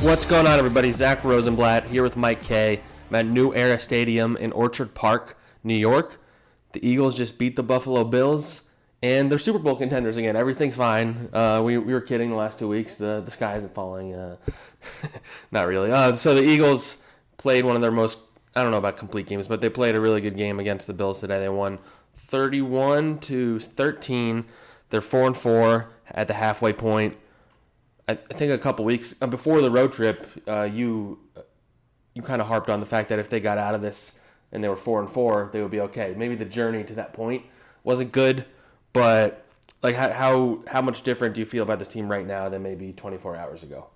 What's going on, everybody? Zack Rosenblatt here with Mike Kaye. I'm at New Era Stadium in Orchard Park, New York. The Eagles just beat the Buffalo Bills, and they're Super Bowl contenders again. Everything's fine. We were kidding the last 2 weeks. The sky isn't falling. Not really. So the Eagles played one of their most, I don't know about complete games, but they played a really good game against the Bills today. They won 31-13. They're 4-4 at the halfway point. I think a couple weeks before the road trip, you kind of harped on the fact that if they got out of this and they were 4-4, they would be okay. Maybe the journey to that point wasn't good, but like how much different do you feel about the team right now than maybe 24 hours ago?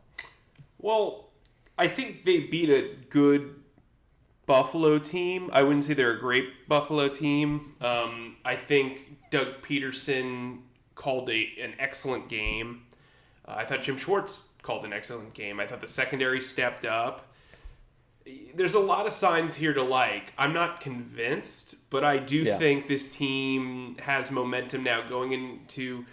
Well, I think they beat a good Buffalo team. I wouldn't say they're a great Buffalo team. I think Doug Peterson called an excellent game. I thought Jim Schwartz called an excellent game. I thought the secondary stepped up. There's a lot of signs here to like. I'm not convinced, but I do think this team has momentum now going into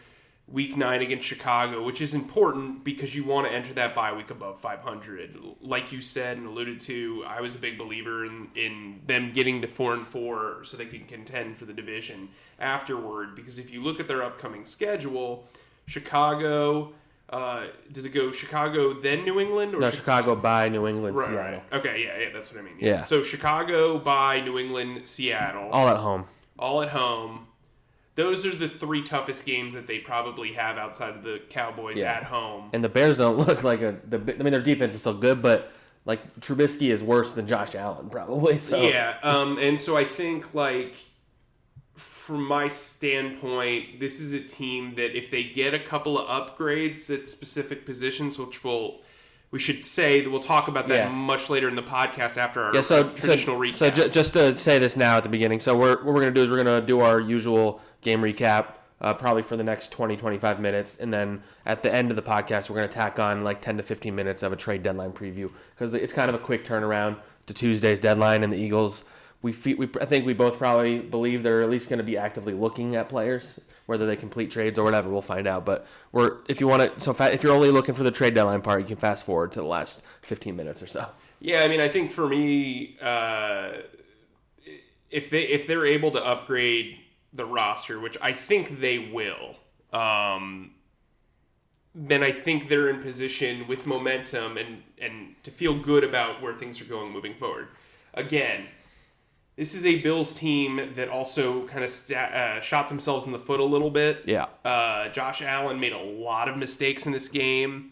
Week 9 against Chicago, which is important because you want to enter that bye week above 500. Like you said and alluded to, I was a big believer in them getting to 4-4 so they can contend for the division afterward. Because if you look at their upcoming schedule, Chicago... does it go Chicago then New England? Or no, Chicago by New England, right, Seattle. Right. Okay, yeah, that's what I mean. Yeah. So Chicago by New England, Seattle. All at home. All at home. Those are the three toughest games that they probably have outside of the Cowboys at home. And the Bears don't look like their defense is still good, but like Trubisky is worse than Josh Allen probably. So. Yeah, and so I think like from my standpoint, this is a team that if they get a couple of upgrades at specific positions, which we should say that we'll talk about that much later in the podcast after our traditional recap. So just to say this now at the beginning, so what we're going to do is we're going to do our usual game recap probably for the next 20-25 minutes, and then at the end of the podcast we're going to tack on like 10 to 15 minutes of a trade deadline preview because it's kind of a quick turnaround to Tuesday's deadline, and the Eagles... I think we both probably believe they're at least going to be actively looking at players, whether they complete trades or whatever. We'll find out. But if you're only looking for the trade deadline part, you can fast forward to the last 15 minutes or so. Yeah, I mean, I think for me, if they're able to upgrade the roster, which I think they will, then I think they're in position with momentum and to feel good about where things are going moving forward. Again. This is a Bills team that also kind of shot themselves in the foot a little bit. Yeah. Josh Allen made a lot of mistakes in this game.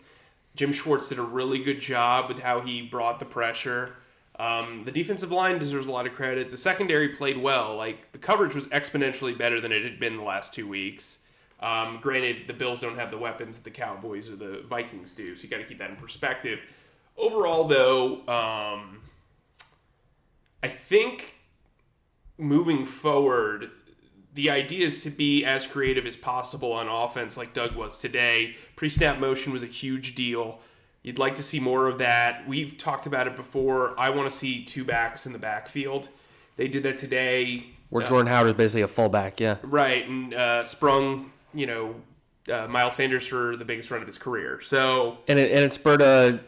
Jim Schwartz did a really good job with how he brought the pressure. The defensive line deserves a lot of credit. The secondary played well. Like, the coverage was exponentially better than it had been the last 2 weeks. Granted, the Bills don't have the weapons that the Cowboys or the Vikings do, so you got to keep that in perspective. Overall, though, I think... moving forward, the idea is to be as creative as possible on offense like Doug was today. Pre-snap motion was a huge deal. You'd like to see more of that. We've talked about it before. I want to see two backs in the backfield. They did that today. Where Jordan Howard is basically a fullback, yeah. Right, and sprung, Miles Sanders for the biggest run of his career. So and it spurred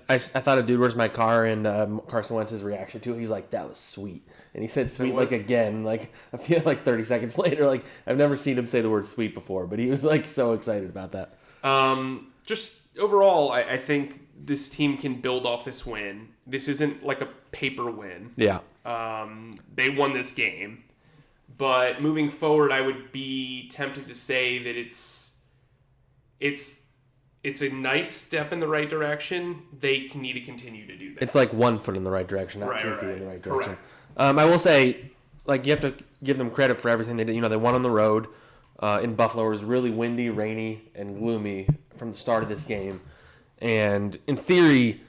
I thought a dude, where's my car? And Carson Wentz's reaction to it. He's like, that was sweet. And he said sweet like again, like I feel like 30 seconds later. Like I've never seen him say the word sweet before, but he was like so excited about that. Just overall, I think this team can build off this win. This isn't like a paper win. Yeah. They won this game. But moving forward, I would be tempted to say that it's a nice step in the right direction. They need to continue to do that. It's like 1 foot in the right direction, not 2 feet in the right direction. Correct. I will say, like, you have to give them credit for everything they did. They won on the road in Buffalo. It was really windy, rainy, and gloomy from the start of this game. And in theory,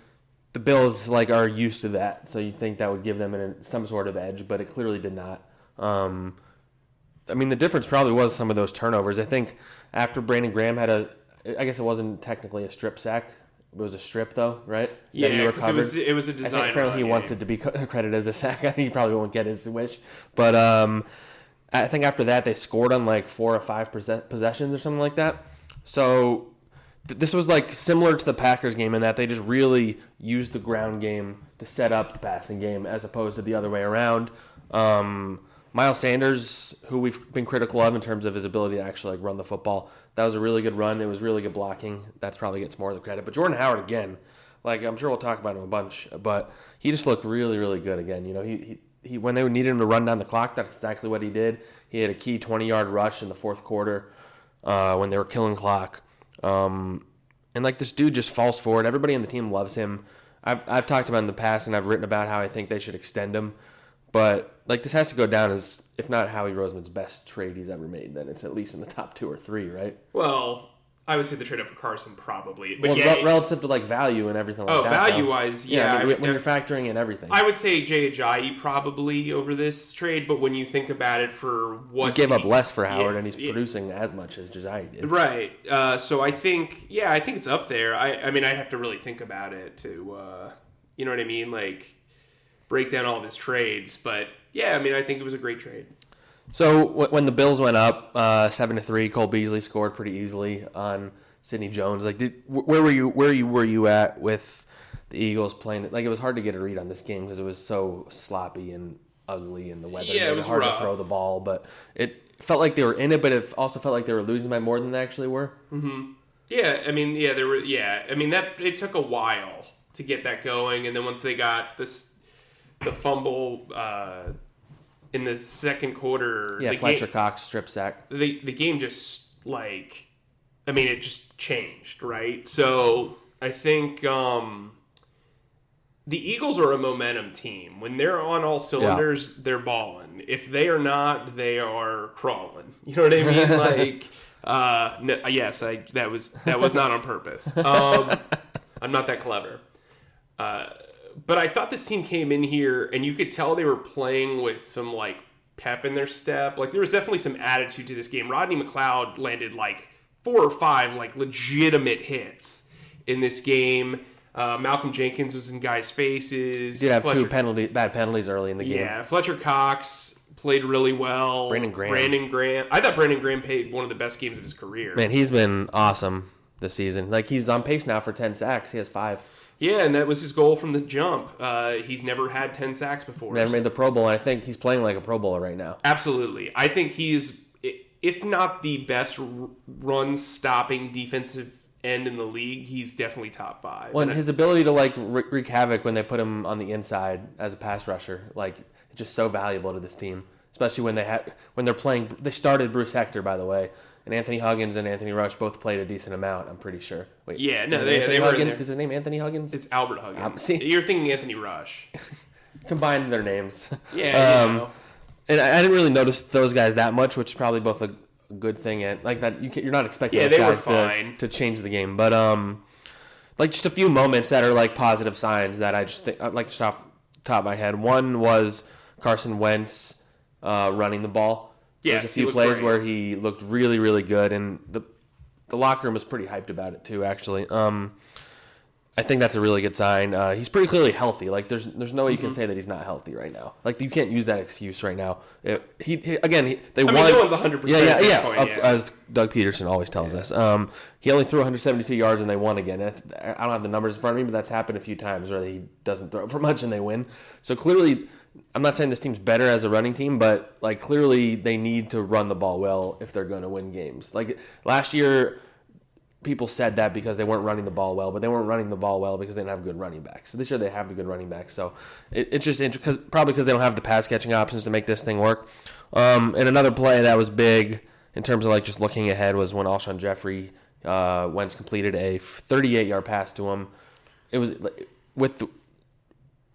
the Bills are used to that, so you'd think that would give them some sort of edge, but it clearly did not. The difference probably was some of those turnovers. I think after Brandon Graham had I guess it wasn't technically a strip sack. It was a strip, though, right? Yeah, because it was a design. Apparently he wants it to be credited as a sack. He probably won't get his wish. But I think after that they scored on 4 or 5 possessions or something like that. So this was like similar to the Packers game in that they just really used the ground game to set up the passing game as opposed to the other way around. Miles Sanders, who we've been critical of in terms of his ability to actually like run the football, that was a really good run. It was really good blocking. That's probably gets more of the credit. But Jordan Howard again, like I'm sure we'll talk about him a bunch, but he just looked really, really good again. You know, he when they needed him to run down the clock, that's exactly what he did. He had a key 20-yard rush in the fourth quarter when they were killing clock. And like this dude just falls forward. Everybody on the team loves him. I've talked about in the past, and I've written about how I think they should extend him. But like this has to go down as, if not Howie Roseman's best trade he's ever made, then it's at least in the top 2 or 3, right? Well, I would say the trade up for Carson probably. But relative to like value and everything like that. Oh, value-wise, yeah. I mean, when you're factoring in everything. I would say Jay Ajayi probably over this trade, but when you think about it for what... He gave up less for Howard, and he's producing as much as Ajayi did. Right. So I think it's up there. I mean, I'd have to really think about it to, you know what I mean? Like, break down all of his trades. But, yeah, I mean, I think it was a great trade. So when the Bills went up 7-3, Cole Beasley scored pretty easily on Sidney Jones. Like, where were you at with the Eagles playing? Like, it was hard to get a read on this game because it was so sloppy and ugly, and the weather made it hard to throw the ball. But it felt like they were in it, but it also felt like they were losing by more than they actually were. Mm-hmm. Yeah, I mean, there were. Yeah, I mean that it took a while to get that going, and then once they got the fumble. In the second quarter, Fletcher Cox strip sack. The game just it just changed, right? So I think the Eagles are a momentum team. When they're on all cylinders, they're balling. If they are not, they are crawling. You know what I mean? Like, no, yes, that was not on purpose. I'm not that clever. But I thought this team came in here, and you could tell they were playing with some, like, pep in their step. Like, there was definitely some attitude to this game. Rodney McLeod landed, like, 4 or 5, like, legitimate hits in this game. Malcolm Jenkins was in guys' faces. Did have 2 bad penalties early in the game. Yeah, Fletcher Cox played really well. Brandon Graham. I thought Brandon Graham played one of the best games of his career. Man, he's been awesome this season. Like, he's on pace now for 10 sacks. He has 5. Yeah, and that was his goal from the jump. He's never had 10 sacks before. Never made the Pro Bowl, and I think he's playing like a Pro Bowler right now. Absolutely. I think he's, if not the best run-stopping defensive end in the league, he's definitely top 5. Well, and his ability to like wreak havoc when they put him on the inside as a pass rusher, like, it's just so valuable to this team. Especially when they're playing. They started Bruce Hector, by the way. And Anthony Huggins and Anthony Rush both played a decent amount, I'm pretty sure. Wait, yeah, no, they were in there. Is his name Anthony Huggins? It's Albert Huggins. You're thinking Anthony Rush. Combined their names. Yeah, And I didn't really notice those guys that much, which is probably both a good thing. And like that, you're not expecting those guys to change the game. But like just a few moments that are like positive signs that I just think, like just off the top of my head. One was Carson Wentz running the ball. Yes, There's a few plays where he looked really, really good, and the locker room was pretty hyped about it too. Actually, I think that's a really good sign. He's pretty clearly healthy. Like there's no way you can say that he's not healthy right now. Like you can't use that excuse right now. They won. No one's 100%. Yeah. As Doug Peterson always tells us, he only threw 172 yards and they won again. I don't have the numbers in front of me, but that's happened a few times where he doesn't throw for much and they win. So clearly. I'm not saying this team's better as a running team, but like clearly they need to run the ball well if they're going to win games. Like last year, people said that because they weren't running the ball well, but they weren't running the ball well because they didn't have good running backs. So this year they have the good running backs. So it's just probably because they don't have the pass catching options to make this thing work. And another play that was big in terms of like just looking ahead was when Alshon Jeffrey Wentz completed a 38-yard pass to him. It was with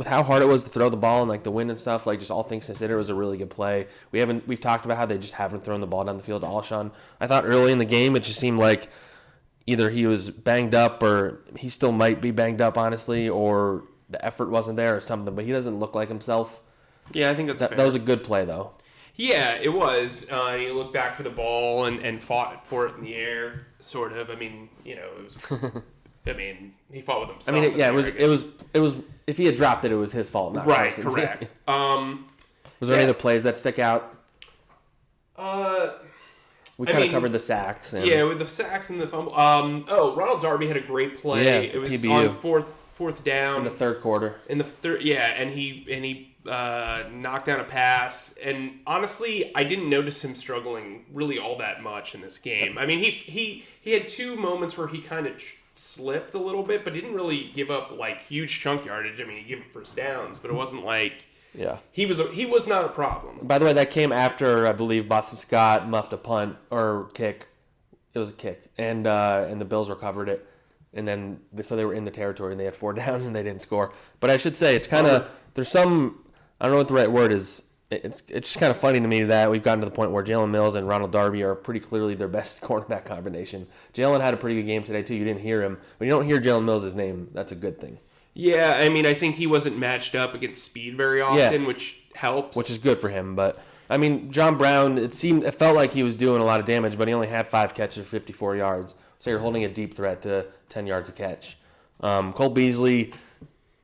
how hard it was to throw the ball and like the wind and stuff, like just all things considered, it was a really good play. We've talked about how they just haven't thrown the ball down the field to Alshon. I thought early in the game it just seemed like either he was banged up or he still might be banged up, honestly, or the effort wasn't there or something. But he doesn't look like himself. Yeah, I think that's fair. That was a good play though. Yeah, it was. He looked back for the ball and fought for it in the air, sort of. I mean, it was. I mean, he fought with himself. I mean, it was. If he had dropped it, it was his fault, not Carson's. Correct. Was there any other plays that stick out? We kind of covered the sacks. Yeah, with the sacks and the fumble. Ronald Darby had a great play. Yeah, it was PBU. on fourth down In the third quarter. and he knocked down a pass. And honestly, I didn't notice him struggling really all that much in this game. I mean, he had 2 moments where he kind of slipped a little bit, but didn't really give up like huge chunk yardage. I mean, he gave up first downs, but it wasn't like he was not a problem. By the way, that came after I believe Boston Scott muffed a punt or kick. It was a kick, and the Bills recovered it, and then so they were in the territory and they had 4 downs and they didn't score. But I should say it's kind of there's some I don't know what the right word is. It's just kind of funny to me that we've gotten to the point where Jalen Mills and Ronald Darby are pretty clearly their best cornerback combination. Jalen had a pretty good game today, too. You didn't hear him. When you don't hear Jalen Mills' name, that's a good thing. Yeah, I mean, I think he wasn't matched up against speed very often, which helps. Which is good for him. But, I mean, John Brown, it felt like he was doing a lot of damage, but he only had 5 catches for 54 yards. So you're holding a deep threat to 10 yards a catch. Cole Beasley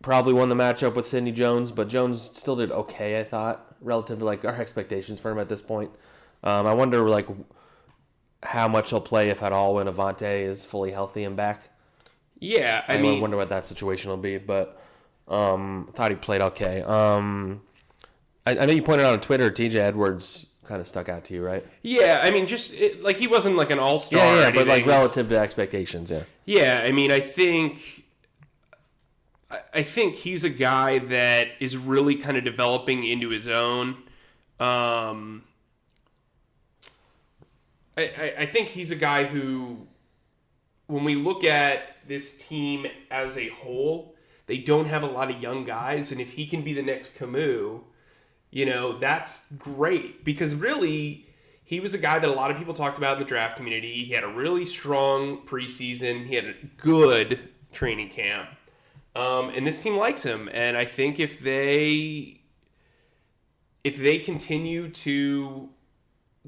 probably won the matchup with Sidney Jones, but Jones still did okay, I thought, relative to like our expectations for him at this point. I wonder like how much he'll play, if at all, when Avante is fully healthy and back. Yeah, I wonder what that situation will be, but I thought he played okay. I know you pointed out on Twitter, TJ Edwards kind of stuck out to you, right? Yeah, I mean, like he wasn't like an all-star. Yeah, but like relative to expectations, yeah. Yeah, I mean, I think he's a guy that is really kind of developing into his own. I think he's a guy who, when we look at this team as a whole, they don't have a lot of young guys, and if he can be the next Camus, that's great. Because really, he was a guy that a lot of people talked about in the draft community. He had a really strong preseason. He had a good training camp. And this team likes him, and I think if they continue to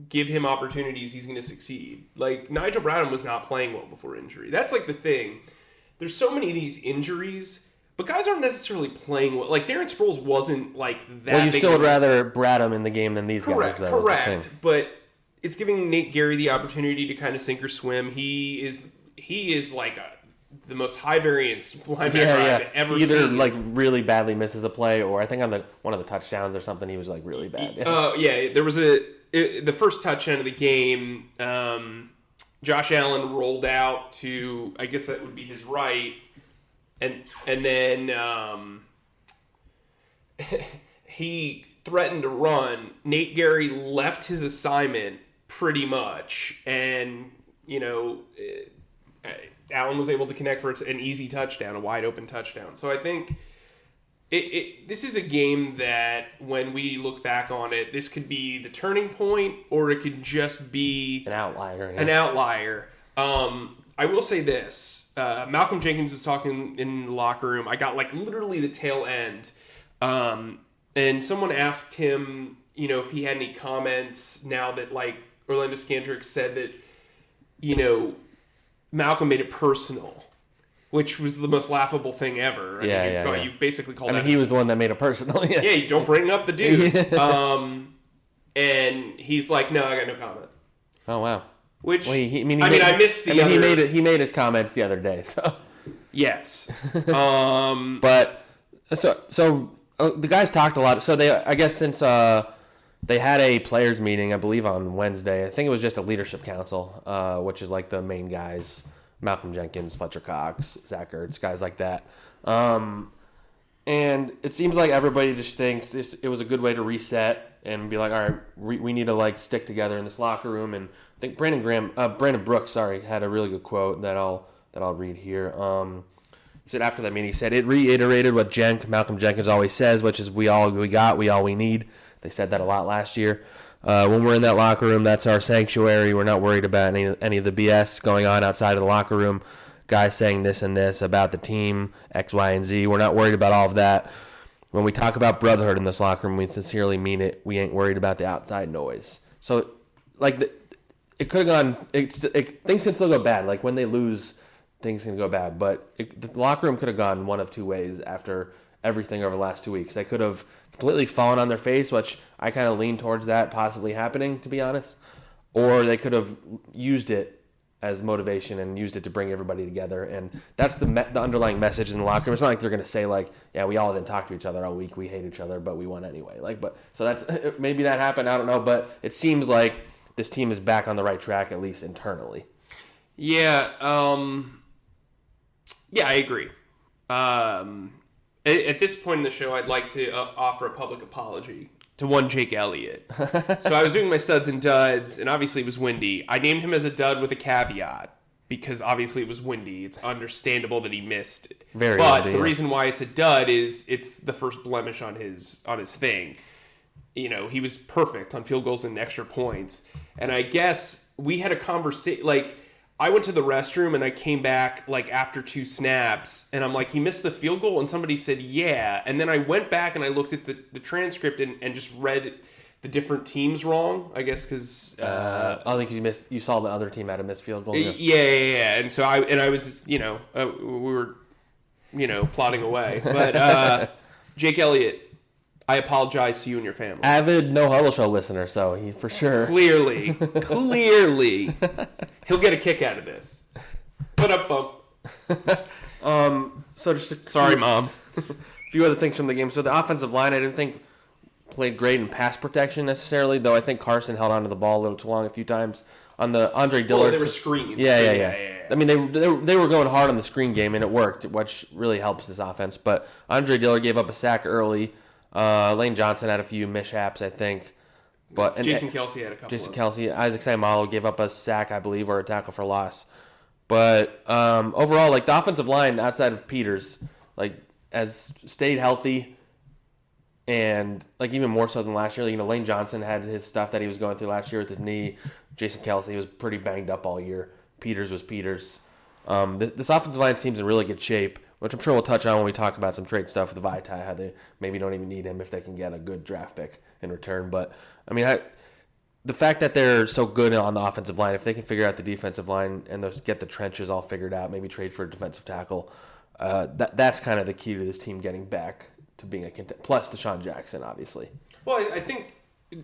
give him opportunities, he's going to succeed. Like, Nigel Bradham was not playing well before injury. That's like the thing. There's so many of these injuries, but guys aren't necessarily playing well. Like, Darren Sproles wasn't like that. Well, you still would rather Bradham in the game than these guys, though. Correct. But it's giving Nate Gary the opportunity to kind of sink or swim. He is like the most high variance linebacker I've ever seen. Either like really badly misses a play, or I think on one of the touchdowns or something, he was like really bad. There was the first touchdown of the game. Josh Allen rolled out to, I guess that would be his right, and then he threatened to run. Nate Gary left his assignment pretty much, and Allen was able to connect for an easy touchdown, a wide open touchdown. So I think this is a game that when we look back on it, this could be the turning point, or it could just be an outlier. Yeah. An outlier. I will say this. Malcolm Jenkins was talking in the locker room. I got like literally the tail end. And someone asked him, if he had any comments now that like Orlando Scandrick said that, Malcolm made it personal, which was the most laughable thing ever. You basically called he was the one that made it personal. Yeah, you don't bring up the dude. And he's like, no, I got no comment. Oh, wow. Which, I missed the other... He made his comments the other day, so... Yes. But, so the guys talked a lot. So I guess since they had a players meeting, I believe on Wednesday, I think it was just a leadership council, which is like the main guys, Malcolm Jenkins, Fletcher Cox, Zach Ertz, guys like that. And it seems like everybody just thinks it was a good way to reset and be like, all right, we need to like stick together in this locker room. And I think Brandon Brooks, had a really good quote that I'll read here. He said after that meeting, he said, it reiterated what Malcolm Jenkins always says, which is we all we need. They said that a lot last year. When we're in that locker room, that's our sanctuary. We're not worried about any of the BS going on outside of the locker room. Guys saying this and this about the team, X, Y, and Z. We're not worried about all of that. When we talk about brotherhood in this locker room, we sincerely mean it. We ain't worried about the outside noise. So, like, it could have gone. Things can still go bad. Like, when they lose, things can go bad. But the locker room could have gone one of two ways after everything over the last 2 weeks. They could have completely fallen on their face, which I kind of lean towards that possibly happening, to be honest. or they could have used it as motivation and used it to bring everybody together. And that's the underlying message in the locker room. It's not like they're going to say like, yeah, we all didn't talk to each other all week. We hate each other, but we won anyway. So that's maybe that happened. I don't know, but it seems like this team is back on the right track, at least internally. Yeah. Yeah, I agree. At this point in the show, I'd like to offer a public apology to one Jake Elliott. So I was doing my studs and duds, and obviously it was windy. I named him as a dud with a caveat because obviously it was windy. It's understandable that he missed. But the reason why it's a dud is it's the first blemish on his thing. You know, he was perfect on field goals and extra points. And I guess we had a conversation, like, I went to the restroom and I came back like after 2 snaps and I'm like, he missed the field goal, and somebody said, yeah. And then I went back and I looked at the transcript and just read the different teams wrong, I guess, because I think you saw the other team had a missed field goal. Yeah. And so I was, we were, plodding away. But Jake Elliott, I apologize to you and your family. Avid No Huddle Show listener, so he for sure. Clearly, he'll get a kick out of this. Put up, bump. So just sorry, Mom. A few other things from the game. So the offensive line, I didn't think played great in pass protection necessarily, though I think Carson held onto the ball a little too long a few times. On the Andre Dillard, they were screens. Yeah. I mean, they were going hard on the screen game, and it worked, which really helps this offense. But Andre Dillard gave up a sack early. Lane Johnson had a few mishaps, I think. But Jason Kelce had a couple. Isaac Seumalo gave up a sack, I believe, or a tackle for loss. But overall, like the offensive line outside of Peters, like has stayed healthy, and like even more so than last year. Lane Johnson had his stuff that he was going through last year with his knee. Jason Kelce was pretty banged up all year. Peters was Peters. This offensive line seems in really good shape, which I'm sure we'll touch on when we talk about some trade stuff with Vaitai, how they maybe don't even need him if they can get a good draft pick in return. But, I mean, the fact that they're so good on the offensive line, if they can figure out the defensive line and get the trenches all figured out, maybe trade for a defensive tackle, that's kind of the key to this team getting back to being a contender. Plus Deshaun Jackson, obviously. Well, I think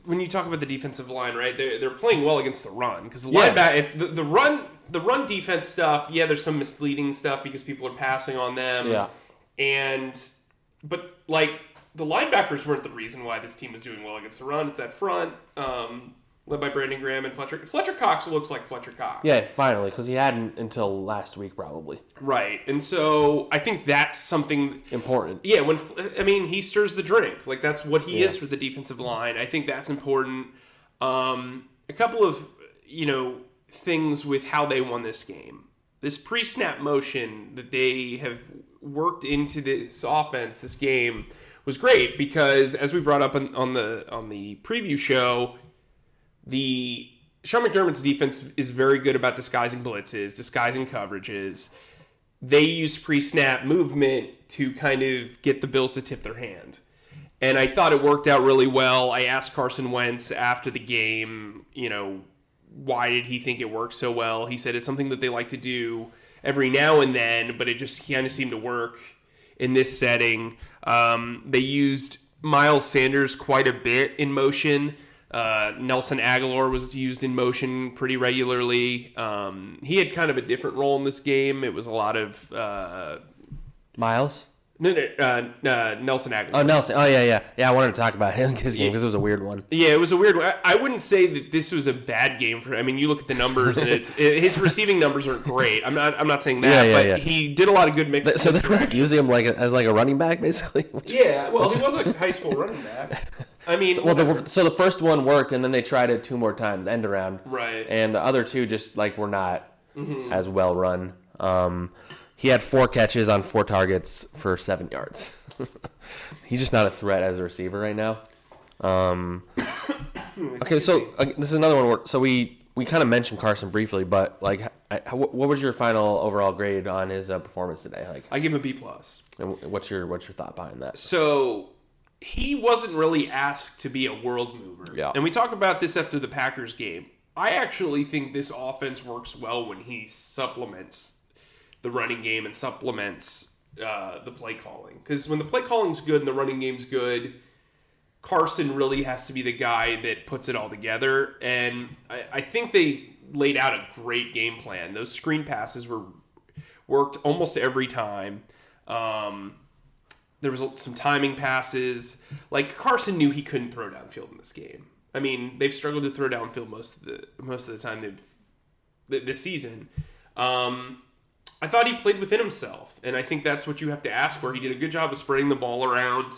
when you talk about the defensive line, right, they're playing well against the run because the run defense stuff. Yeah, there's some misleading stuff because people are passing on them. Yeah, but like the linebackers weren't the reason why this team was doing well against the run. It's that front, led by Brandon Graham and Fletcher. Fletcher Cox looks like Fletcher Cox. Yeah, finally, because he hadn't until last week probably. Right, and so I think that's something important. Yeah, he stirs the drink. Like that's what he is for the defensive line. I think that's important. A couple of things with how they won this game. This pre-snap motion that they have worked into this offense, this game, was great because, as we brought up on the preview show, the Sean McDermott's defense is very good about disguising blitzes, disguising coverages. They use pre-snap movement to kind of get the Bills to tip their hand. And I thought it worked out really well. I asked Carson Wentz after the game, why did he think it worked so well? He said it's something that they like to do every now and then, but it just kind of seemed to work in this setting. They used Miles Sanders quite a bit in motion. Nelson Aguilar was used in motion pretty regularly. He had kind of a different role in this game. It was a lot of... Miles? No, Nelson Aguilar. Oh, Nelson. Oh, yeah. Yeah, I wanted to talk about his game because it was a weird one. Yeah, it was a weird one. I wouldn't say that this was a bad game for him. I mean, you look at the numbers, and his receiving numbers aren't great. I'm not saying that, but he did a lot of good mixes. So they're using him as a running back, basically? He was a high school running back. I mean... So the first one worked, and then they tried it 2 more times, end around. Right. And the other 2 just, were not as well run. He had 4 catches on 4 targets for 7 yards. He's just not a threat as a receiver right now. Okay, so this is another one. So we kind of mentioned Carson briefly, but what was your final overall grade on his performance today? I give him a B+. And what's your thought behind that? So he wasn't really asked to be a world mover. Yeah. And we talk about this after the Packers game. I actually think this offense works well when he supplements the running game and supplements the play calling. Because when the play calling's good and the running game's good, Carson really has to be the guy that puts it all together. And I think they laid out a great game plan. Those screen passes worked almost every time. There was some timing passes. Like, Carson knew he couldn't throw downfield in this game. I mean, they've struggled to throw downfield most of the time this season. I thought he played within himself, and I think that's what you have to ask for. He did a good job of spreading the ball around.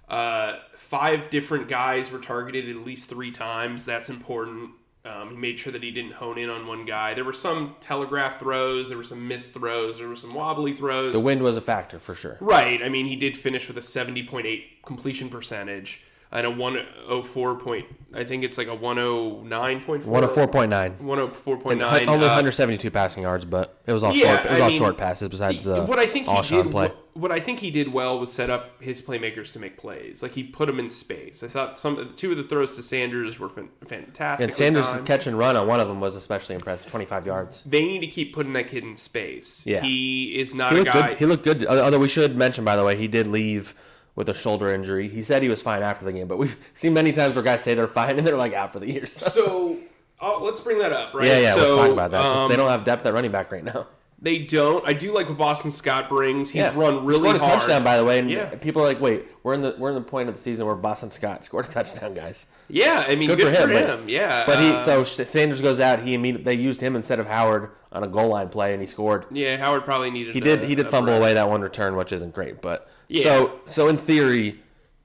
5 different guys were targeted at least 3 times. That's important. He made sure that he didn't hone in on one guy. There were some telegraph throws. There were some missed throws. There were some wobbly throws. The wind was a factor for sure. Right. I mean, he did finish with a 70.8 completion percentage and a 104 point. I think it's like a 109.4. 104.9. 104.9. Only 172 passing yards, but it was all short. It was all short passes besides the all-Sean play. What I think he did well was set up his playmakers to make plays. Like, he put them in space. I thought 2 of the throws to Sanders were fantastic. And Sanders' catch and run on one of them was especially impressive, 25 yards. They need to keep putting that kid in space. Yeah. He is not a guy. He looked good. Although we should mention, by the way, he did leave with a shoulder injury. He said he was fine after the game, but we've seen many times where guys say they're fine and they're like out for the year. So let's bring that up, right? Yeah, let's talk about that. They don't have depth at running back right now. They don't. I do like what Boston Scott brings. He's run really hard. Scored a touchdown, by the way, and people are like, "Wait, we're in the point of the season where Boston Scott scored a touchdown, guys." Yeah, I mean, good for him. Yeah, but Sanders goes out. They used him instead of Howard on a goal line play, and he scored. Yeah, Howard probably needed. He did fumble away that one return, which isn't great, but so in theory,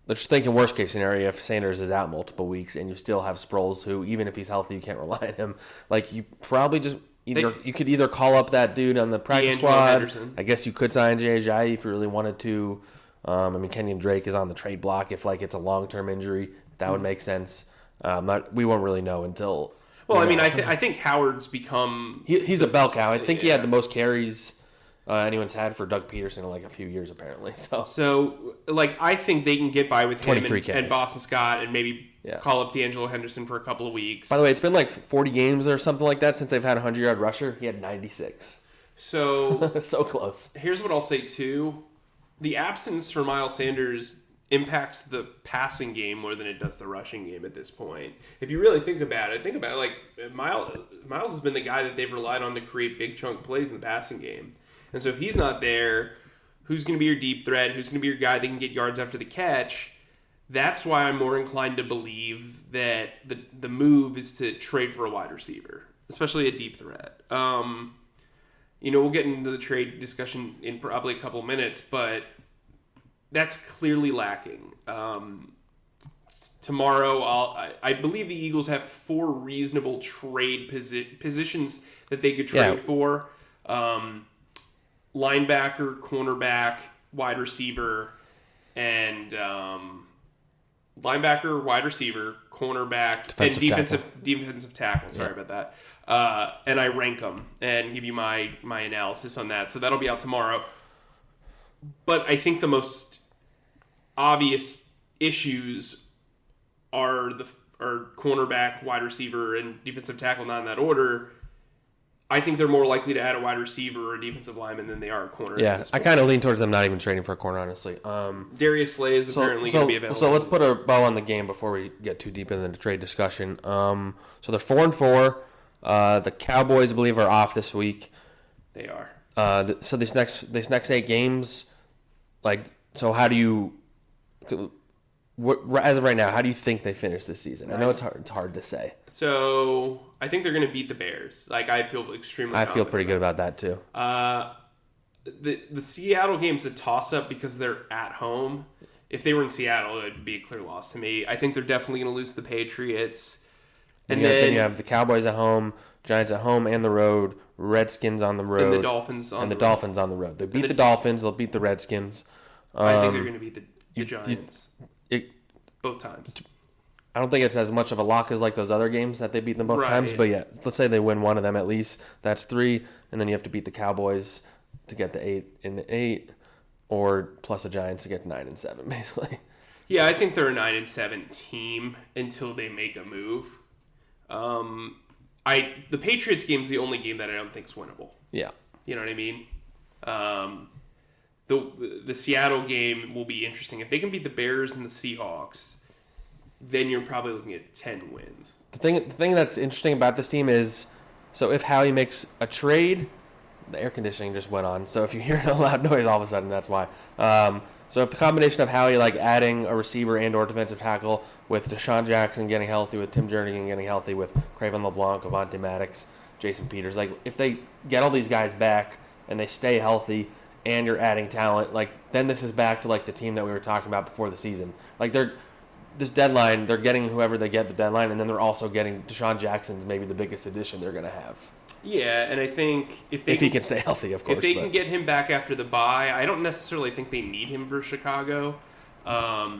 let's just think in worst case scenario, if Sanders is out multiple weeks and you still have Sproles, who even if he's healthy, you can't rely on him. Like, you probably just. You could either call up that dude on the practice squad. Henderson. I guess you could sign Jay if you really wanted to. I mean, Kenyon Drake is on the trade block. If it's a long-term injury, that would make sense. We won't really know until. Well, I mean, I think Howard's become. He's a bell cow. I think he had the most carries anyone's had for Doug Peterson in a few years, apparently. So I think they can get by with him and Boston Scott and maybe. Yeah. Call up D'Angelo Henderson for a couple of weeks. By the way, it's been 40 games or something like that since they've had a 100-yard rusher. He had 96. So so close. Here's what I'll say, too. The absence for Miles Sanders impacts the passing game more than it does the rushing game at this point. If you really think about it, Miles has been the guy that they've relied on to create big chunk plays in the passing game. And so if he's not there, who's going to be your deep threat? Who's going to be your guy that can get yards after the catch? That's why I'm more inclined to believe that the move is to trade for a wide receiver, especially a deep threat. We'll get into the trade discussion in probably a couple of minutes, but that's clearly lacking. Tomorrow, I believe the Eagles have 4 reasonable trade positions that they could trade for. Linebacker, cornerback, wide receiver, and... linebacker, wide receiver, cornerback, and defensive tackle. Sorry about that. And I rank them and give you my analysis on that. So that'll be out tomorrow. But I think the most obvious issues are cornerback, wide receiver, and defensive tackle, not in that order. I think they're more likely to add a wide receiver or a defensive lineman than they are a corner. Yeah, I kind of lean towards them not even trading for a corner, honestly. Darius Slay is apparently going to be available. So let's put a bow on the game before we get too deep into the trade discussion. So they're 4-4. The Cowboys, I believe, are off this week. They are. So these next 8 games, so how do you? As of right now, how do you think they finish this season? I know it's hard to say. So I think they're going to beat the Bears. I feel extremely. I feel pretty good about that too. The Seattle game's a toss-up because they're at home. If they were in Seattle, it would be a clear loss to me. I think they're definitely going to lose to the Patriots. And then you have the Cowboys at home, Giants at home and the road, Redskins on the road, and the Dolphins on the road. They beat the Dolphins. They'll beat the Redskins. I think they're going to beat the Giants. Both times. I don't think it's as much of a lock as those other games that they beat them both times. But yeah, let's say they win one of them at least. That's 3, and then you have to beat the Cowboys to get the 8, or plus the Giants to get 9-7, basically. Yeah, I think they're a 9-7 team until they make a move. The Patriots game's the only game that I don't think is winnable. Yeah, you know what I mean. The Seattle game will be interesting if they can beat the Bears and the Seahawks. then you're probably looking at 10 wins. The thing that's interesting about this team is, so if Howie makes a trade, the air conditioning just went on. So if you hear a loud noise, all of a sudden, that's why. So if the combination of Howie like adding a receiver and or defensive tackle with Deshaun Jackson getting healthy, with Tim Jernigan getting healthy, with Craven LeBlanc, Avonte Maddox, Jason Peters, like if they get all these guys back and they stay healthy and you're adding talent, like then this is back to like the team that we were talking about before the season. Like this deadline, they're getting whoever they get the deadline, and then they're also getting Deshaun Jackson's maybe the biggest addition they're going to have. Yeah, and I think if he can stay healthy, of course. If they can get him back after the bye, I don't necessarily think they need him for Chicago.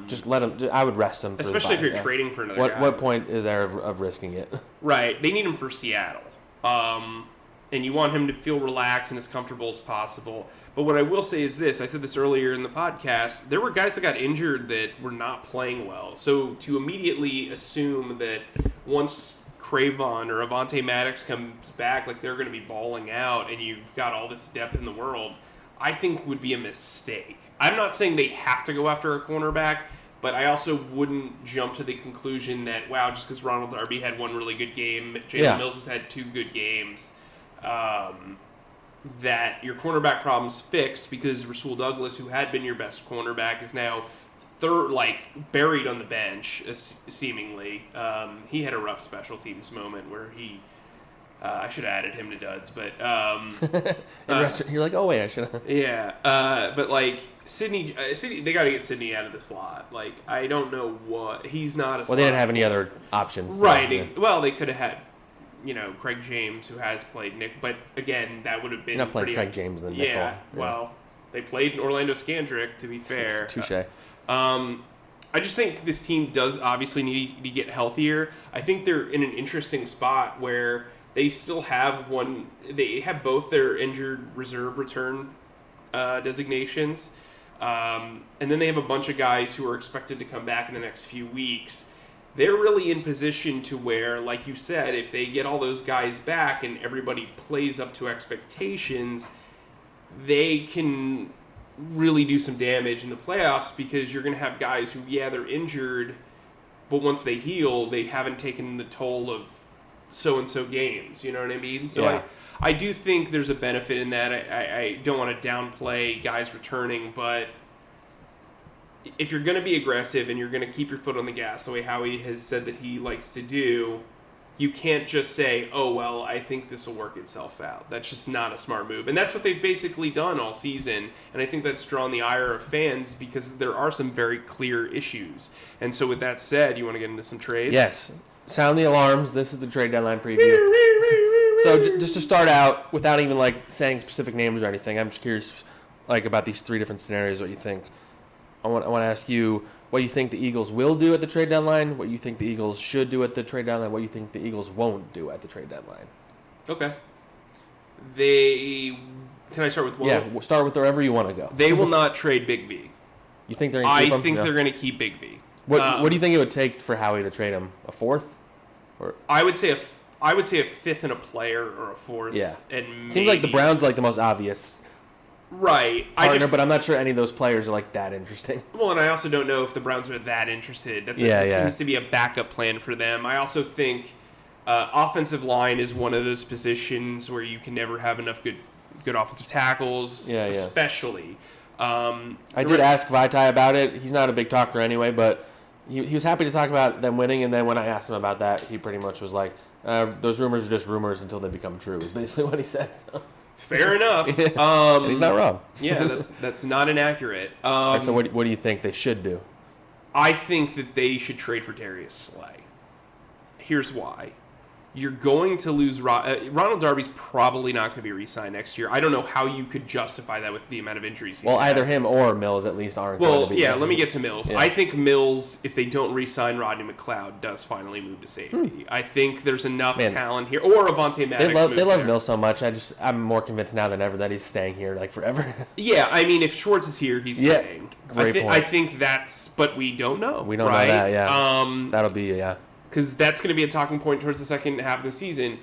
Just let him. I would rest him, for especially the bye, if you're trading for another guy. What point is there of risking it? Right, they need him for Seattle, and you want him to feel relaxed and as comfortable as possible. But what I will say is this: I said this earlier in the podcast. There were guys that got injured that were not playing well. So to immediately assume that once Cravon or Avonte Maddox comes back, like they're going to be balling out and you've got all this depth in the world, I think would be a mistake. I'm not saying they have to go after a cornerback, but I also wouldn't jump to the conclusion that, wow, just because Ronald Darby had one really good game, Jalen Mills has had 2 good games, that your cornerback problem's fixed because Rasul Douglas, who had been your best cornerback, is now buried on the bench, seemingly. He had a rough special teams moment where he, I should have added him to duds, but you're like, oh wait, I should have. Yeah, but like Sidney, they got to get Sidney out of the slot. Like I don't know what he's not a. Well, they didn't have any other options, right? Well, they could have had, Craig James, who has played Nick, but again, that would have been not playing Craig James than Nickel. Yeah, well, they played Orlando Scandrick, to be fair. Touche. I just think this team does obviously need to get healthier. I think they're in an interesting spot where they still have they have both their injured reserve return designations. And then they have a bunch of guys who are expected to come back in the next few weeks. They're really in position to where, like you said, if they get all those guys back and everybody plays up to expectations, they can really do some damage in the playoffs because you're going to have guys who, they're injured, but once they heal, they haven't taken the toll of so-and-so games. You know what I mean? So I do think there's a benefit in that. I don't want to downplay guys returning, but if you're going to be aggressive and you're going to keep your foot on the gas the way Howie has said that he likes to do, you can't just say, oh, well, I think this will work itself out. That's just not a smart move. And that's what they've basically done all season. And I think that's drawn the ire of fans because there are some very clear issues. And so with that said, you want to get into some trades? Yes. Sound the alarms. This is the trade deadline preview. So just to start out, without even saying specific names or anything, I'm just curious about these 3 different scenarios, what you think. I want to ask you what you think the Eagles will do at the trade deadline, what you think the Eagles should do at the trade deadline, what you think the Eagles won't do at the trade deadline. Okay. Can I start with one? Yeah, start with wherever you want to go. They will not trade Big V. You think they're going to keep him? I think they're going to keep Big V. What do you think it would take for Howie to trade him? A 4th? Or I would say a 5th and a player, or a 4th. Yeah. And maybe, seems like the Browns the most obvious right partner, but I'm not sure any of those players are that interesting. Well, and I also don't know if the Browns are that interested. That seems to be a backup plan for them. I also think offensive line is one of those positions where you can never have enough good offensive tackles, especially. I did ask Vaitai about it. He's not a big talker anyway, but he was happy to talk about them winning, and then when I asked him about that, he pretty much was like, those rumors are just rumors until they become true, is basically what he said. So. Fair enough. And he's not wrong. Yeah, that's not inaccurate. So what do you think they should do? I think that they should trade for Darius Slay. Here's why. You're going to lose... Ronald Darby's probably not going to be re-signed next year. I don't know how you could justify that with the amount of injuries he's had. Either him or Mills at least aren't going to be... let me get to Mills. Yeah. I think Mills, if they don't re-sign Rodney McLeod, does finally move to safety. I think there's enough talent here. Or Avonte Maddox They love Mills so much. I'm more convinced now than ever that he's staying here forever. Yeah, I mean, if Schwartz is here, he's staying. Great point. I think that's... But we don't know. We don't know that, yeah. That'll be, because that's going to be a talking point towards the second half of the season.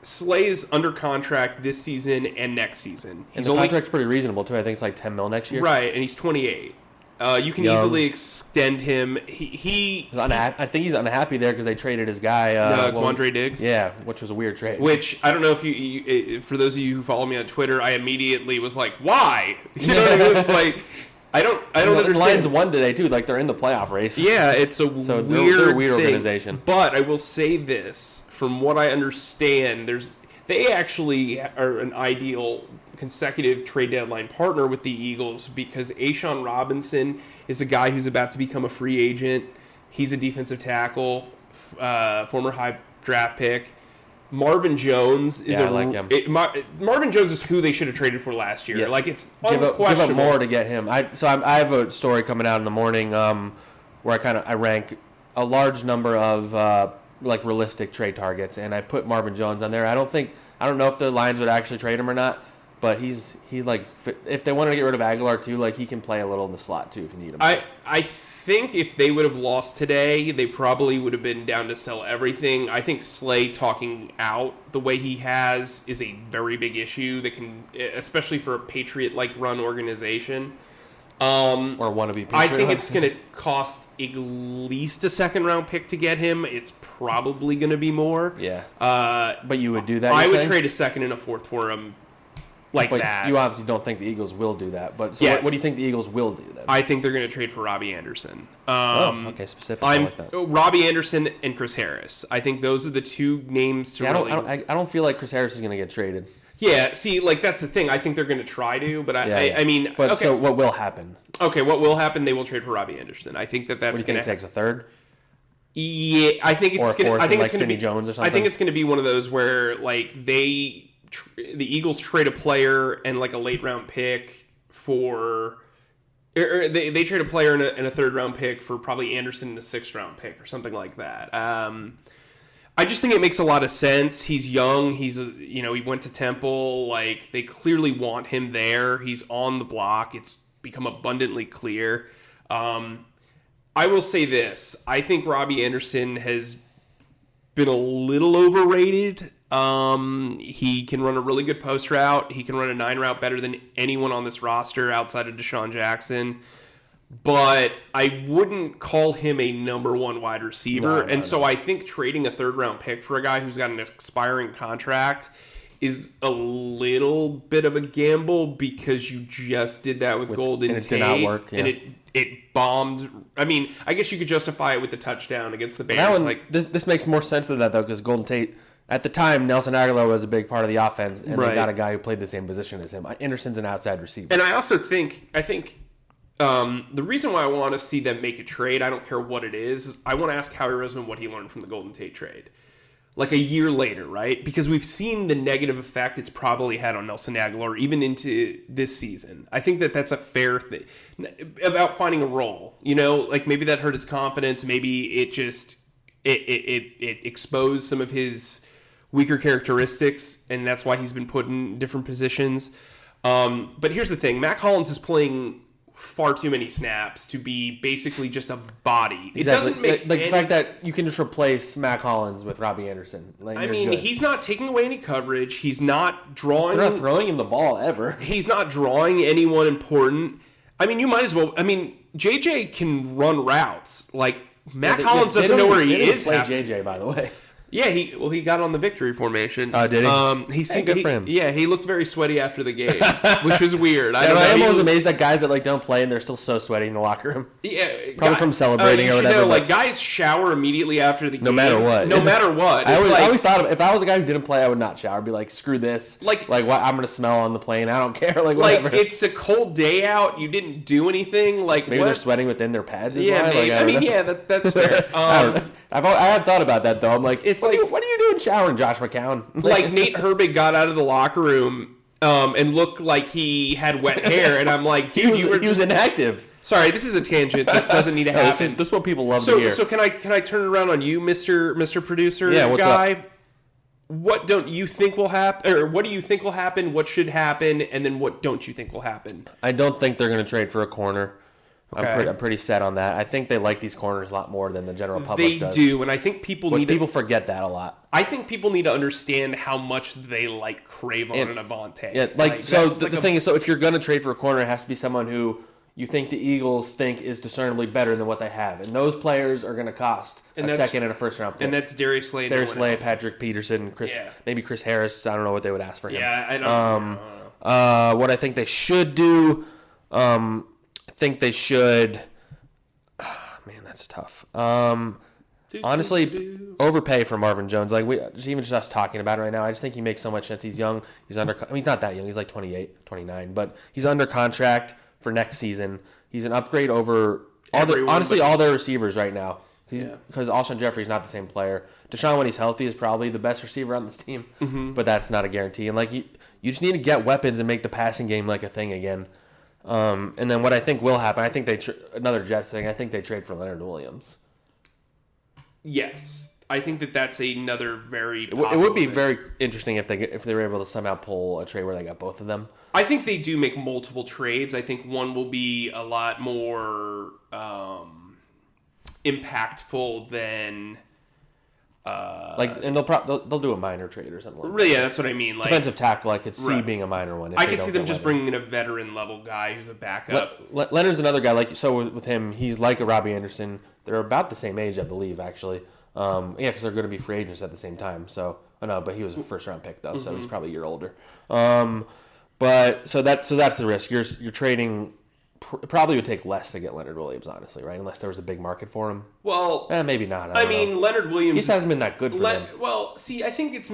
Slay is under contract this season and next season. And the contract's pretty reasonable, too. I think it's $10 million next year. Right, and he's 28. You can easily extend him. I think he's unhappy there because they traded his guy. Quandre Diggs? Yeah, which was a weird trade. Which, I don't know if you for those of you who follow me on Twitter, I immediately was like, why? You know what I mean? It's like, I don't understand. The Lions won today, too. Like, they're in the playoff race. Yeah, it's a they're a weird organization. But I will say this. From what I understand, they actually are an ideal consecutive trade deadline partner with the Eagles because A'Shaun Robinson is a guy who's about to become a free agent. He's a defensive tackle, former high draft pick. Marvin Jones is I like him. Marvin Jones is who they should have traded for last year. Yes. Like, it's give unquestionable. up more to get him. I have a story coming out in the morning where I rank a large number of realistic trade targets, and I put Marvin Jones on there. I don't know if the Lions would actually trade him or not, but he's like, if they wanted to get rid of Aguilar too, like, he can play a little in the slot too if you need him. I think if they would have lost today, they probably would have been down to sell everything. I think Slay talking out the way he has is a very big issue that can, especially for a Patriot-like run organization. Or wannabe Patriot. I think it's going to cost at least a second-round pick to get him. It's probably going to be more. Yeah. But you would do that? I would trade a second and a fourth for him. But that. You obviously don't think the Eagles will do that. But yes. What do you think the Eagles will do then? I think they're going to trade for Robbie Anderson. Okay, specifically. I like that. Robbie Anderson and Chris Harris. I think those are the two names to really... I don't feel like Chris Harris is going to get traded. Yeah, see, like, that's the thing. I think they're going to try to, but I mean... But okay. So what will happen? Okay, what will happen, they will trade for Robbie Anderson. I think that's going to... What do you think it takes, a third? Yeah, I think it's going to be... Jones or something? I think it's going to be one of those where, like, the Eagles trade a player and, like, a late-round pick for... Or they trade a player and a third-round pick for probably Anderson and a sixth-round pick or something like that. I just think it makes a lot of sense. He's young. He went to Temple. Like, they clearly want him there. He's on the block. It's become abundantly clear. I will say this. I think Robbie Anderson has been a little overrated. He can run a really good post route. He can run a 9 route better than anyone on this roster outside of Deshaun Jackson. But I wouldn't call him a number one wide receiver. So I think trading a third-round pick for a guy who's got an expiring contract is a little bit of a gamble because you just did that with Golden Tate. Did not work. Yeah. And it bombed. I mean, I guess you could justify it with the touchdown against the Bears. This makes more sense than that, though, because Golden Tate, at the time, Nelson Aguilar was a big part of the offense, and they got a guy who played the same position as him. Anderson's an outside receiver. And I also think... the reason why I want to see them make a trade, I don't care what it is I want to ask Howie Roseman what he learned from the Golden Tate trade. Like a year later, right? Because we've seen the negative effect it's probably had on Nelson Aguilar, even into this season. I think that's a fair thing. About finding a role, like maybe that hurt his confidence. Maybe it just, it exposed some of his weaker characteristics, and that's why he's been put in different positions. But here's the thing. Matt Collins is playing far too many snaps to be basically just a body. It doesn't make the fact that you can just replace Matt Collins with Robbie Anderson. He's not taking away any coverage. He's not drawing. They're not throwing him the ball ever. He's not drawing anyone important. I mean, you might as well. I mean, JJ can run routes. Like Matt Collins doesn't know where he is. Play JJ, by the way. Yeah, he got on the victory formation. Oh, did he? Good for him. Yeah, he looked very sweaty after the game, which was weird. I'm always amazed at guys that don't play and they're still so sweaty in the locker room. Yeah, probably from celebrating or whatever. Guys shower immediately after the game. No matter what. No matter what. I always thought if I was a guy who didn't play, I would not shower. I'd be like, screw this. What, I'm gonna smell on the plane. I don't care. Whatever. It's a cold day out. You didn't do anything. Maybe they're sweating within their pads. Yeah, maybe. That's fair. I don't know. I have thought about that though. I'm like, what are you doing showering, Josh McCown? Nate Herbig got out of the locker room and looked like he had wet hair, and I'm like, dude, he was inactive. Sorry, this is a tangent that doesn't need to happen. This is what people love to hear. So can I turn it around on you, Mr. Producer? Yeah, what's guy? up? What don't you think will happen, or what do you think will happen? What should happen, and then what don't you think will happen? I don't think they're going to trade for a corner. Okay. I'm pretty set on that. I think they like these corners a lot more than the general public does. They do, and I think people forget that a lot. I think people need to understand how much they like Cravon and Avonte. Yeah, the thing is, so if you're going to trade for a corner, it has to be someone who you think the Eagles think is discernibly better than what they have. And those players are going to cost a second and a first-round pick. And that's Darius Slay. Darius Slay, Patrick Peterson, maybe Chris Harris. I don't know what they would ask for him. Yeah, I don't know. What I think they should do, I think they should... man, that's tough. Honestly, overpay for Marvin Jones. Like even just us talking about it right now, I just think he makes so much sense. He's young. He's he's not that young. He's like 28, 29. But he's under contract for next season. He's an upgrade over all their receivers right now. Because Alshon Jeffrey's not the same player. Deshaun, when he's healthy, is probably the best receiver on this team. Mm-hmm. But that's not a guarantee. And like you just need to get weapons and make the passing game like a thing again. And then what I think will happen, I think another Jets thing. I think they trade for Leonard Williams. Yes, I think that's another very. It would be very interesting if they were able to somehow pull a trade where they got both of them. I think they do make multiple trades. I think one will be a lot more impactful than. And they'll do a minor trade or something. Really, yeah, that's what I mean. Like, defensive tackle, I could see being a minor one. I could see them just bringing in a veteran level guy who's a backup. Leonard's another guy. With him, he's like a Robbie Anderson. They're about the same age, I believe, actually. Because they're going to be free agents at the same time. So, but he was a first round pick though, so he's probably a year older. But that's the risk. You're trading. Probably would take less to get Leonard Williams, honestly, right? Unless there was a big market for him. Well, maybe not. I mean, Leonard Williams. He hasn't been that good for them. Well, see, I think it's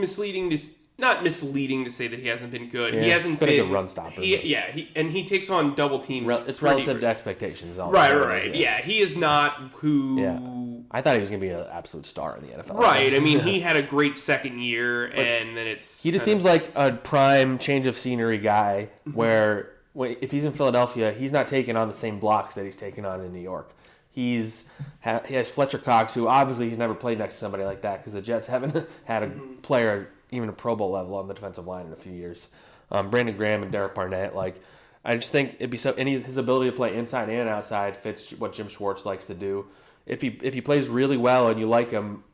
not misleading to say that he hasn't been good. Yeah, he hasn't been been a good run stopper. He takes on double teams. It's relative to expectations. Right. Yeah, he is not who. Yeah. I thought he was going to be an absolute star in the NFL. Right. I mean, he had a great second year, and then he just seems like a prime change of scenery guy. Where if he's in Philadelphia, he's not taking on the same blocks that he's taking on in New York. He has Fletcher Cox, who obviously he's never played next to somebody like that because the Jets haven't had a player even a Pro Bowl level on the defensive line in a few years. Brandon Graham and Derek Barnett, I just think it'd be his ability to play inside and outside fits what Jim Schwartz likes to do. If he plays really well and you like him,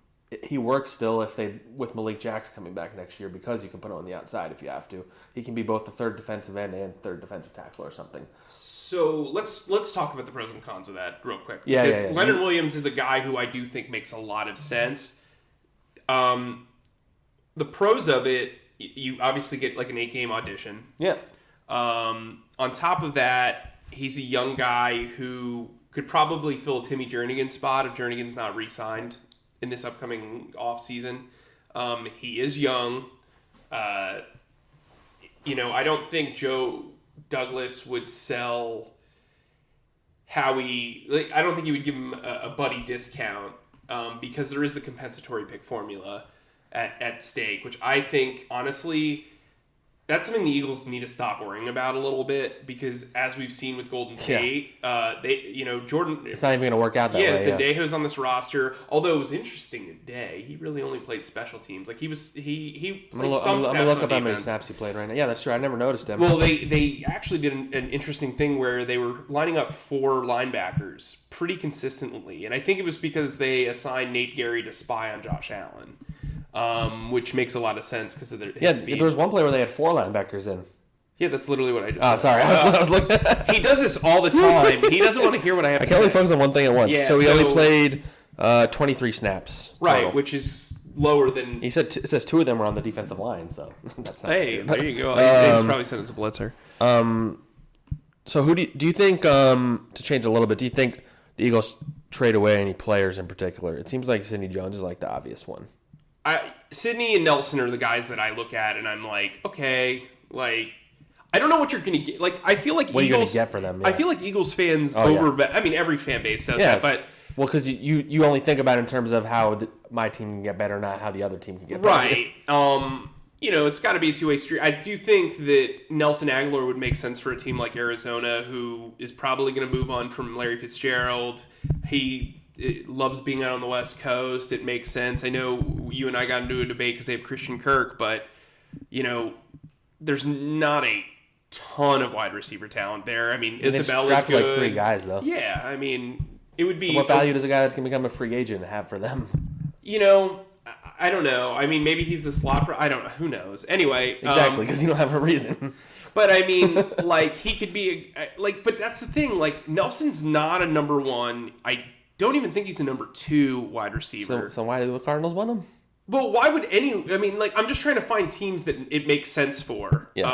he works still with Malik Jackson coming back next year because you can put him on the outside if you have to. He can be both the third defensive end and third defensive tackle or something. So let's talk about the pros and cons of that real quick. Because Leonard Williams is a guy who I do think makes a lot of sense. The pros of it, you obviously get like an 8-game audition. Yeah. On top of that, he's a young guy who could probably fill Timmy Jernigan's spot if Jernigan's not re-signed in this upcoming offseason. He is young. I don't think Joe Douglas would sell Howie. I don't think he would give him a buddy discount because there is the compensatory pick formula at stake, which I think, honestly, that's something the Eagles need to stop worrying about a little bit because, as we've seen with Golden Tate, Jordan... It's not even going to work out that way. Yeah, Zendejo's on this roster. Although it was interesting today, he really only played special teams. Like, he played some snaps I'm going to look up on how many defense. snaps he played right now. Yeah, that's true. I never noticed him. Well, they actually did an interesting thing where they were lining up 4 linebackers pretty consistently. And I think it was because they assigned Nate Gary to spy on Josh Allen. Which makes a lot of sense because of his speed. There was one play where they had 4 linebackers in. Yeah, that's literally what I just said. Sorry. I was looking. He does this all the time. He doesn't want to hear what I have to say. I can only focus on one thing at once. Yeah, so he only played 23 snaps. Right, total. which is lower than... He said it says 2 of them were on the defensive line, so that's not Hey, good. there you go. He probably sent us a blitzer. So who do you think, to change a little bit, do you think the Eagles trade away any players in particular? It seems like Sidney Jones is like the obvious one. Sidney and Nelson are the guys that I look at, and I'm like, okay, I don't know what you're going to get. I feel like what Eagles... What are you going to get for them? Yeah. I feel like Eagles fans I mean, every fan base does that, but... Well, because you only think about it in terms of how my team can get better, not how the other team can get better. Right. It's got to be a two-way street. I do think that Nelson Aguilar would make sense for a team like Arizona, who is probably going to move on from Larry Fitzgerald. It loves being out on the West Coast. It makes sense. I know you and I got into a debate because they have Christian Kirk, but, there's not a ton of wide receiver talent there. I mean, Isabella's good. Like 3 guys, though. Yeah, I mean, it would be... So what value does a guy that's going to become a free agent have for them? I don't know. I mean, maybe he's the slot... I don't know. Who knows? Anyway... Exactly, because you don't have a reason. But I mean, like, he could be but that's the thing. Like, Nelson's not a number one. I don't even think he's a number 2 wide receiver. So why do the Cardinals want him? Well, why would I'm just trying to find teams that it makes sense for. Yeah.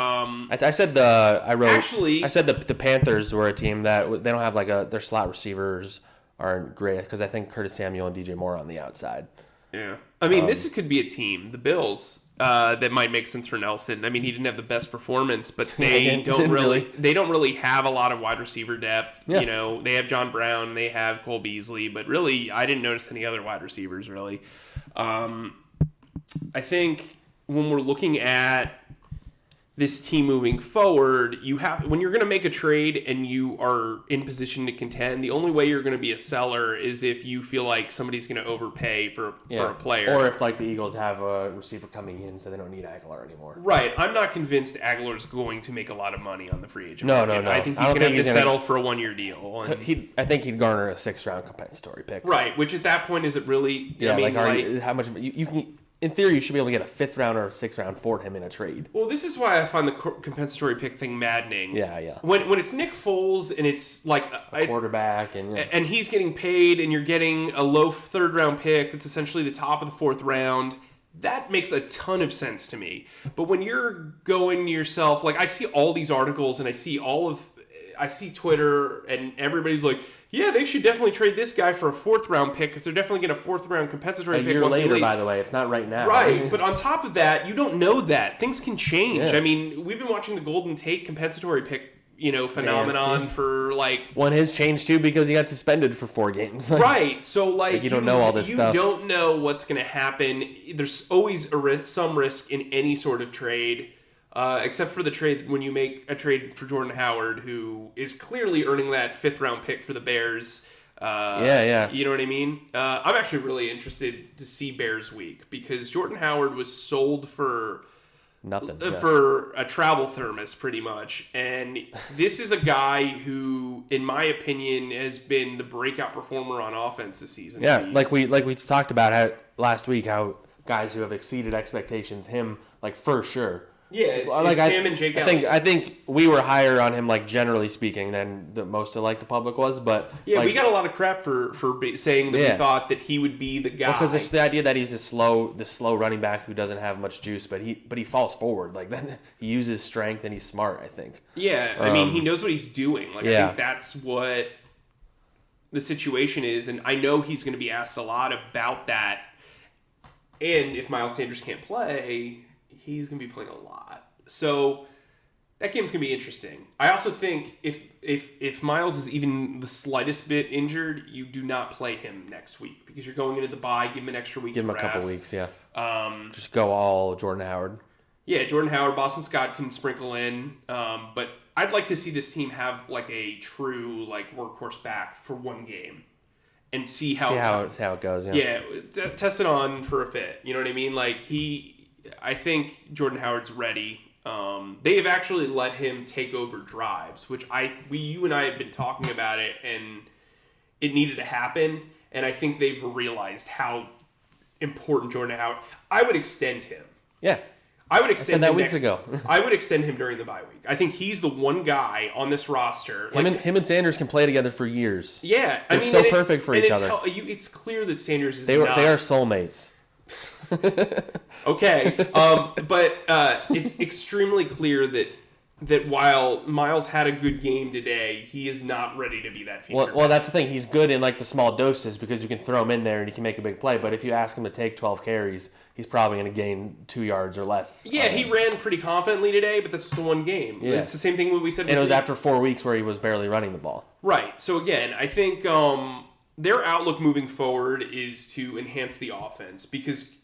I said the Panthers were a team that they don't have their slot receivers aren't great because I think Curtis Samuel and DJ Moore are on the outside. Yeah. I mean, this could be a team, the Bills, that might make sense for Nelson. I mean, he didn't have the best performance, but they don't really have a lot of wide receiver depth. Yeah. You know, they have John Brown, they have Cole Beasley, but really, I didn't notice any other wide receivers really. I think when we're looking at this team moving forward, when you're going to make a trade and you are in position to contend, the only way you're going to be a seller is if you feel like somebody's going to overpay for a player. Or if the Eagles have a receiver coming in so they don't need Aguilar anymore. Right. I'm not convinced Aguilar's going to make a lot of money on the free agent market. No. I think he's going to have to settle for a 1-year deal. I think he'd garner a 6th-round compensatory pick. Right, which at that point is it really... Yeah, how much... You can... In theory, you should be able to get a 5th round or a 6th round for him in a trade. Well, this is why I find the compensatory pick thing maddening. Yeah. When it's Nick Foles and it's like a quarterback and he's getting paid and you're getting a low 3rd round pick that's essentially the top of the 4th round, that makes a ton of sense to me. But when you're going to yourself, like I see all these articles and I see Twitter and everybody's like, yeah, they should definitely trade this guy for a 4th round pick because they're definitely getting a 4th round compensatory pick. A year later, by the way. It's not right now. Right. But on top of that, you don't know that. Things can change. Yeah. I mean, we've been watching the Golden Tate compensatory pick, phenomenon for When his changed too because he got suspended for 4 games. Right. So you don't know all this stuff. You don't know what's going to happen. There's always some risk in any sort of trade. Except for the trade when you make a trade for Jordan Howard, who is clearly earning that 5th round pick for the Bears. Yeah. You know what I mean? I'm actually really interested to see Bears week because Jordan Howard was sold for nothing for a travel thermos pretty much, and this is a guy who, in my opinion, has been the breakout performer on offense this season. Yeah, like we talked about last week, how guys who have exceeded expectations, him for sure. Yeah, it's him and Jake Elliott. I think we were higher on him, generally speaking, than most of the public was. But yeah, we got a lot of crap for saying that we thought that he would be the guy. Because it's the idea that he's the slow running back who doesn't have much juice, but he falls forward. He uses strength and he's smart, I think. Yeah, I mean, he knows what he's doing. I think that's what the situation is, and I know he's going to be asked a lot about that. And if Miles Sanders can't play, he's going to be playing a lot. So that game's going to be interesting. I also think if Miles is even the slightest bit injured, you do not play him next week because you're going into the bye. Give him an extra week. Give him a couple weeks, yeah. Just go all Jordan Howard. Yeah, Jordan Howard, Boston Scott can sprinkle in, but I'd like to see this team have a true workhorse back for one game. And see how it goes. Yeah, test it on for a fit. You know what I mean? I think Jordan Howard's ready. They have actually let him take over drives, which you and I have been talking about it, and it needed to happen. And I think they've realized how important Jordan Howard. I would extend him. Yeah, I would extend him weeks ago. I would extend him during the bye week. I think he's the one guy on this roster. Him and Sanders can play together for years. Yeah, they're perfect for each other. It's clear that Sanders is. They are soulmates. Okay, but it's extremely clear that while Miles had a good game today, he is not ready to be that featured. Well, that's the thing. He's good in the small doses because you can throw him in there and he can make a big play. But if you ask him to take 12 carries, he's probably going to gain 2 yards or less. Yeah, he ran pretty confidently today, but that's just the one game. Yeah. It's the same thing we said. And it was after 4 weeks where he was barely running the ball. Right. So again, I think their outlook moving forward is to enhance the offense because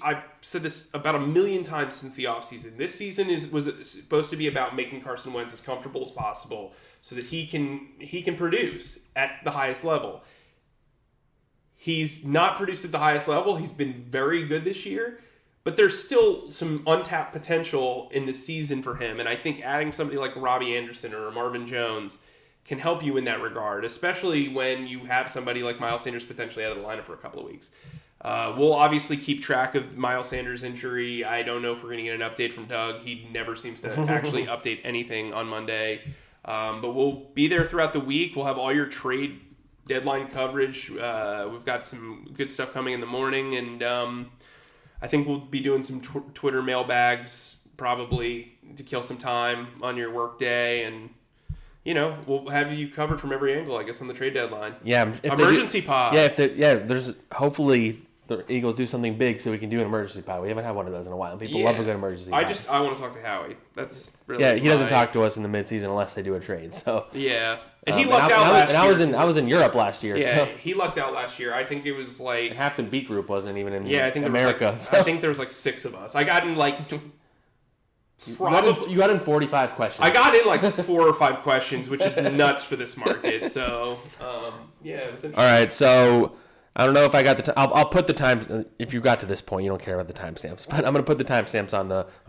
I've said this about 1 million times since the offseason. This season was supposed to be about making Carson Wentz as comfortable as possible so that he can produce at the highest level. He's not produced at the highest level. He's been very good this year, but there's still some untapped potential in the season for him. And I think adding somebody like Robbie Anderson or Marvin Jones can help you in that regard, especially when you have somebody like Miles Sanders potentially out of the lineup for a couple of weeks. We'll obviously keep track of Miles Sanders' injury. I don't know if we're going to get an update from Doug. He never seems to actually update anything on Monday. But we'll be there throughout the week. We'll have all your trade deadline coverage. We've got some good stuff coming in the morning. And I think we'll be doing some Twitter mailbags probably to kill some time on your work day. And, we'll have you covered from every angle, I guess, on the trade deadline. Yeah. Emergency pods. There's hopefully the Eagles do something big so we can do an emergency pod. We haven't had one of those in a while. People love a good emergency pod. I want to talk to Howie. That's really he doesn't talk to us in the midseason unless they do a trade. So yeah, and he lucked out last year. And I was in Europe last year. Yeah, so. he lucked out last year. I think it was like half the beat group wasn't even in I think America. I think there was like 6 of us. I got in like you got in 45 questions. I got in like 4 or 5 questions, which is nuts for this market. So it was interesting. All right, so. I don't know if I got the. I'll put the time. If you got to this point, you don't care about the timestamps, but I'm going to put the timestamps on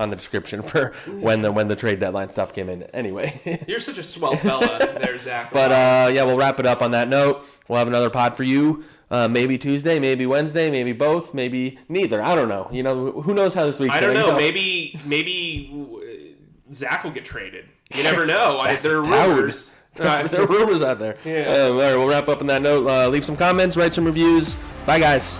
the description for when the trade deadline stuff came in. Anyway, you're such a swell fella, there, Zach. But we'll wrap it up on that note. We'll have another pod for you. Maybe Tuesday, maybe Wednesday, maybe both, maybe neither. I don't know. Who knows how this week's I don't going to know. go. Maybe Zack will get traded. You never know. There are rumors. There are rumors out there. Yeah. All right, we'll wrap up on that note. Leave some comments, write some reviews. Bye, guys.